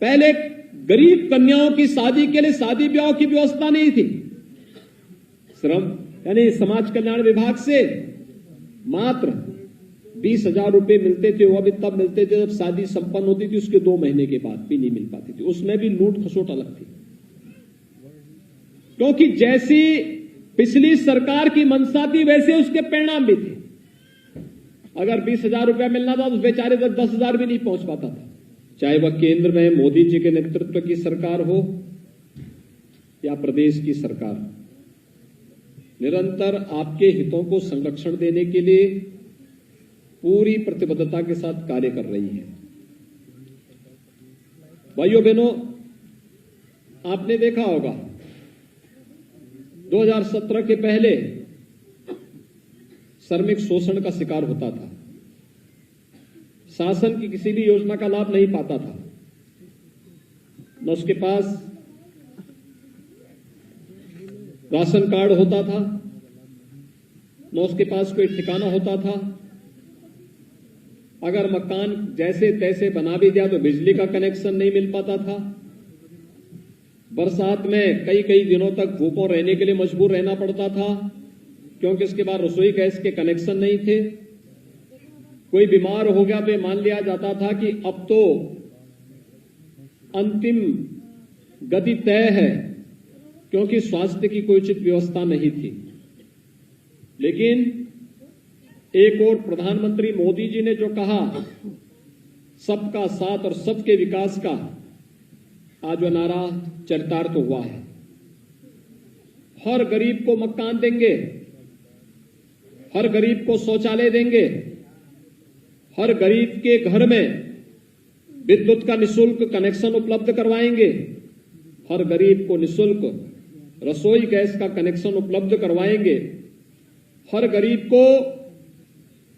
पहले गरीब कन्याओं की शादी के लिए शादी ब्याह की व्यवस्था नहीं थी। श्रम यानी समाज कल्याण विभाग से मात्र 20,000 रुपए मिलते थे। वो भी तब मिलते थे जब शादी संपन्न होती थी, उसके 2 महीने के बाद भी नहीं मिल पाती थी। उसमें भी लूट खसोट अलग थी, क्योंकि जैसी पिछली सरकार की मंशा थी वैसे उसके परिणाम भी थे। अगर 20,000 रुपया मिलना था तो बेचारे तक 10,000 भी नहीं पहुंच पाता था। चाहे वह केंद्र में मोदी जी के नेतृत्व की सरकार हो या प्रदेश की सरकार, निरंतर आपके हितों को संरक्षण देने के लिए पूरी प्रतिबद्धता के साथ कार्य कर रही है। भाइयों बहनों, आपने देखा होगा 2017 के पहले श्रमिक शोषण का शिकार होता था, शासन की किसी भी योजना का लाभ नहीं पाता था, न उसके पास राशन कार्ड होता था, न उसके पास कोई ठिकाना होता था। अगर मकान जैसे तैसे बना भी दिया तो बिजली का कनेक्शन नहीं मिल पाता था। बरसात में कई कई दिनों तक भूखों रहने के लिए मजबूर रहना पड़ता था, क्योंकि इसके बाद रसोई गैस के कनेक्शन नहीं थे। कोई बीमार हो गया तो मान लिया जाता था कि अब तो अंतिम गति तय है, क्योंकि स्वास्थ्य की कोई उचित व्यवस्था नहीं थी। लेकिन एक और प्रधानमंत्री मोदी जी ने जो कहा, सबका साथ और सबके विकास का, आज वह नारा चरितार्थ हुआ है। हर गरीब को मकान देंगे, हर गरीब को शौचालय देंगे, हर गरीब के घर में विद्युत का निःशुल्क कनेक्शन उपलब्ध करवाएंगे, हर गरीब को निःशुल्क रसोई गैस का कनेक्शन उपलब्ध करवाएंगे, हर गरीब को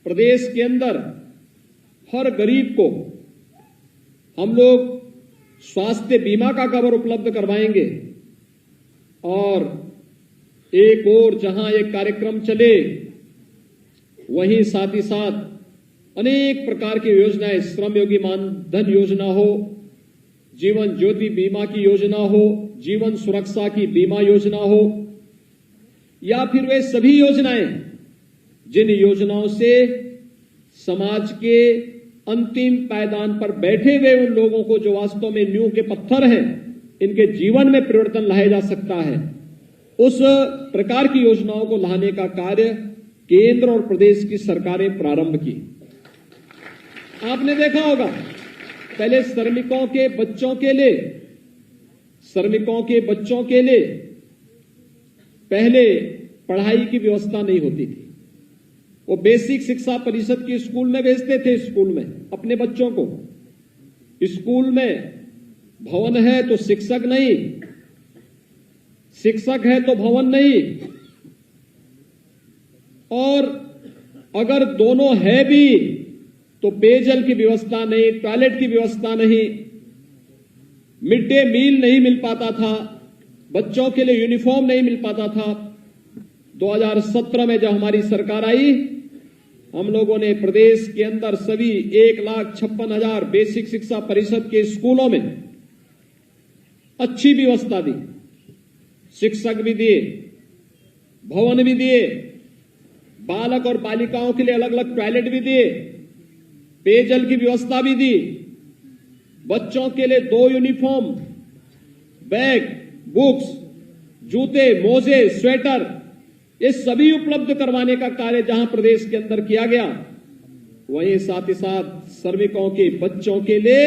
प्रदेश के अंदर, हर गरीब को हम लोग स्वास्थ्य बीमा का कवर उपलब्ध करवाएंगे। और एक और जहां एक कार्यक्रम चले, वहीं साथ ही साथ अनेक प्रकार की योजनाएं, श्रम योगी मानधन योजना हो, जीवन ज्योति बीमा की योजना हो, जीवन सुरक्षा की बीमा योजना हो, या फिर वे सभी योजनाएं जिन योजनाओं से समाज के अंतिम पायदान पर बैठे हुए उन लोगों को, जो वास्तव में नींव के पत्थर हैं, इनके जीवन में परिवर्तन लाया जा सकता है, उस प्रकार की योजनाओं को लाने का कार्य केंद्र और प्रदेश की सरकारें प्रारंभ की। आपने देखा होगा पहले श्रमिकों के बच्चों के लिए पहले पढ़ाई की व्यवस्था नहीं होती थी। वो बेसिक शिक्षा परिषद की स्कूल में भेजते थे, स्कूल में अपने बच्चों को। स्कूल में भवन है तो शिक्षक नहीं, शिक्षक है तो भवन नहीं, और अगर दोनों है भी तो पेयजल की व्यवस्था नहीं, टॉयलेट की व्यवस्था नहीं, मिड डे मील नहीं मिल पाता था, बच्चों के लिए यूनिफॉर्म नहीं मिल पाता था। 2017 में जब हमारी सरकार आई, हम लोगों ने प्रदेश के अंदर सभी 1,56,000 बेसिक शिक्षा परिषद के स्कूलों में अच्छी व्यवस्था दी, शिक्षक भी दिए, भवन भी दिए, बालक और बालिकाओं के लिए अलग अलग टॉयलेट भी दिए, पेयजल की व्यवस्था भी दी, बच्चों के लिए 2 यूनिफॉर्म, बैग, बुक्स, जूते, मोजे, स्वेटर, ये सभी उपलब्ध करवाने का कार्य जहां प्रदेश के अंदर किया गया, वहीं साथ ही साथ श्रमिकों के बच्चों के लिए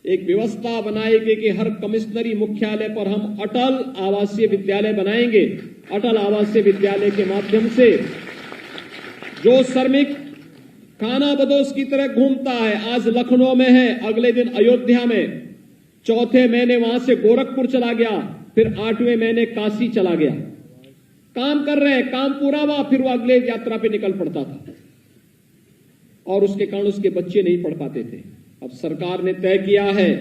एक व्यवस्था बनाई गई कि हर कमिश्नरी मुख्यालय पर हम अटल आवासीय विद्यालय बनाएंगे। अटल आवासीय विद्यालय के माध्यम से जो श्रमिक खाना बदोश की तरह घूमता है, आज लखनऊ में है, अगले दिन अयोध्या में, चौथे महीने वहां से गोरखपुर चला गया, फिर 8वें महीने काशी चला गया, काम कर रहे हैं, काम पूरा हुआ, फिर वो अगले यात्रा पे निकल पड़ता था, और उसके कारण उसके बच्चे नहीं पढ़ पाते थे। अब सरकार ने तय किया है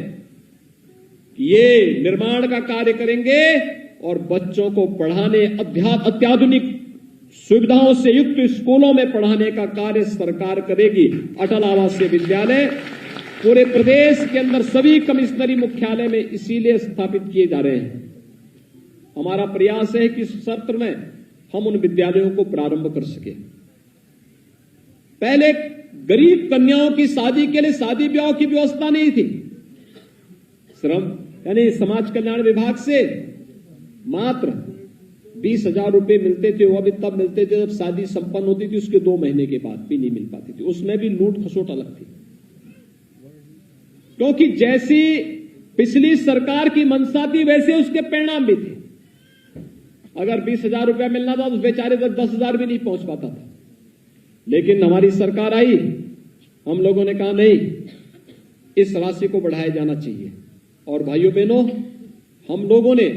कि ये निर्माण का कार्य करेंगे और बच्चों को पढ़ाने, अत्याधुनिक सुविधाओं से युक्त स्कूलों में पढ़ाने का कार्य सरकार करेगी। अटल आवासीय विद्यालय पूरे प्रदेश के अंदर सभी कमिश्नरी मुख्यालय में इसीलिए स्थापित किए जा रहे हैं। हमारा प्रयास है कि इस सत्र में हम उन विद्यालयों को प्रारंभ कर सके। पहले गरीब कन्याओं की शादी के लिए शादी ब्याह की व्यवस्था नहीं थी। श्रम यानी समाज कल्याण विभाग से मात्र 20,000 रुपए मिलते थे। वो भी तब मिलते थे जब शादी संपन्न होती थी, उसके 2 महीने के बाद भी नहीं मिल पाती थी। उसमें भी लूट खसोट अलग थी, क्योंकि जैसी पिछली सरकार की मंशा थी वैसे उसके परिणाम भी थे। अगर 20,000 रुपया मिलना था तो बेचारे तक 10,000 भी नहीं पहुंच पाता था। लेकिन हमारी सरकार आई, हम लोगों ने कहा नहीं, इस राशि को बढ़ाया जाना चाहिए। और भाइयों बहनों, हम लोगों ने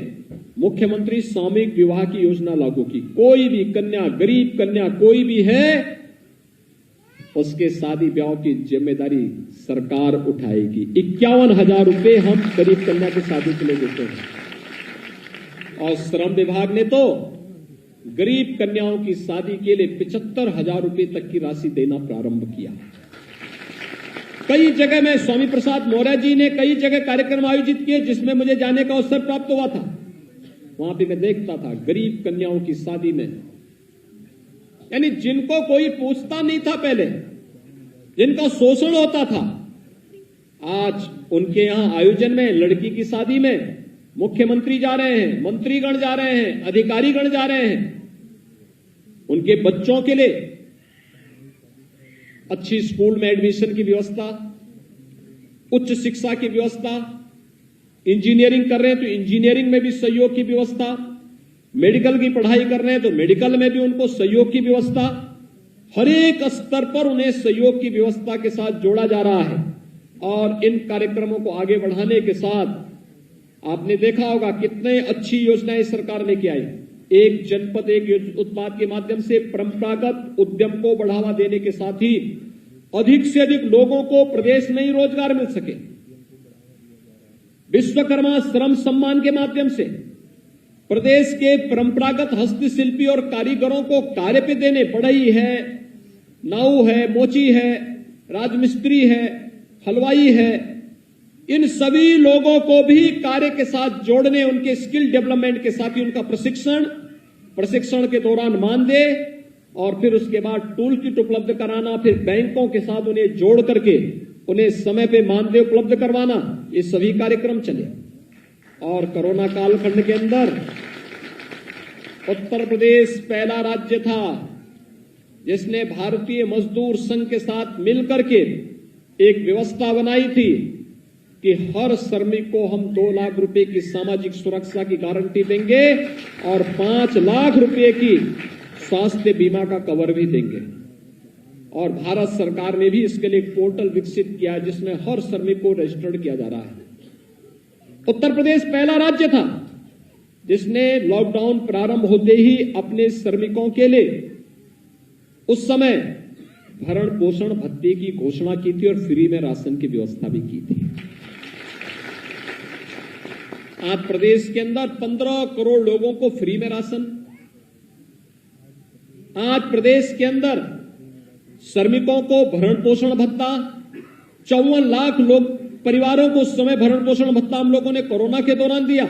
मुख्यमंत्री सामूहिक विवाह की योजना लागू की। कोई भी कन्या, गरीब कन्या कोई भी है, उसके शादी ब्याह की जिम्मेदारी सरकार उठाएगी। 51,000 रुपए हम गरीब कन्या की शादी के लिए देते हैं। और श्रम विभाग ने तो गरीब कन्याओं की शादी के लिए 75,000 रुपए तक की राशि देना प्रारंभ किया। कई जगह में स्वामी प्रसाद मौर्य जी ने कई जगह कार्यक्रम आयोजित किए जिसमें मुझे जाने का अवसर प्राप्त हुआ था। वहां पे मैं देखता था गरीब कन्याओं की शादी में, यानी जिनको कोई पूछता नहीं था पहले, जिनका शोषण होता था, आज उनके यहां आयोजन में लड़की की शादी में मुख्यमंत्री जा रहे हैं, मंत्रीगण जा रहे हैं, अधिकारीगण जा रहे हैं। उनके बच्चों के लिए अच्छी स्कूल में एडमिशन की व्यवस्था, उच्च शिक्षा की व्यवस्था, इंजीनियरिंग कर रहे हैं तो इंजीनियरिंग में भी सहयोग की व्यवस्था, मेडिकल की पढ़ाई कर रहे हैं तो मेडिकल में भी उनको सहयोग की व्यवस्था, हर एक स्तर पर उन्हें सहयोग की व्यवस्था के साथ जोड़ा जा रहा है। और इन कार्यक्रमों को आगे बढ़ाने के साथ आपने देखा होगा कितने अच्छी योजनाएं सरकार लेके आई। एक जनपद एक उत्पाद के माध्यम से परंपरागत उद्यम को बढ़ावा देने के साथ ही अधिक से अधिक लोगों को प्रदेश में ही रोजगार मिल सके। विश्वकर्मा श्रम सम्मान के माध्यम से प्रदेश के परंपरागत हस्तशिल्पी और कारीगरों को कार्य पे देने, बढ़ई है, नाऊ है, मोची है, राजमिस्त्री है, हलवाई है, इन सभी लोगों को भी कार्य के साथ जोड़ने, उनके स्किल डेवलपमेंट के साथ ही उनका प्रशिक्षण के दौरान मानदेय और फिर उसके बाद टूल किट उपलब्ध कराना, फिर बैंकों के साथ उन्हें जोड़ करके उन्हें समय पे मानदेय उपलब्ध करवाना, ये सभी कार्यक्रम चले। और कोरोना कालखंड के अंदर उत्तर प्रदेश पहला राज्य था जिसने भारतीय मजदूर संघ के साथ मिलकर के एक व्यवस्था बनाई थी कि हर श्रमिक को हम 2 लाख रुपए की सामाजिक सुरक्षा की गारंटी देंगे और 5 लाख रुपए की स्वास्थ्य बीमा का कवर भी देंगे। और भारत सरकार ने भी इसके लिए एक पोर्टल विकसित किया जिसमें हर श्रमिक को रजिस्टर्ड किया जा रहा है। उत्तर प्रदेश पहला राज्य था जिसने लॉकडाउन प्रारंभ होते ही अपने श्रमिकों के लिए उस समय भरण पोषण भत्ते की घोषणा की थी और फ्री में राशन की व्यवस्था भी की थी। आज प्रदेश के अंदर 15 करोड़ लोगों को फ्री में राशन, आज प्रदेश के अंदर श्रमिकों को भरण पोषण भत्ता, 54 लाख लोग परिवारों को उस समय भरण पोषण भत्ता हम लोगों ने कोरोना के दौरान दिया।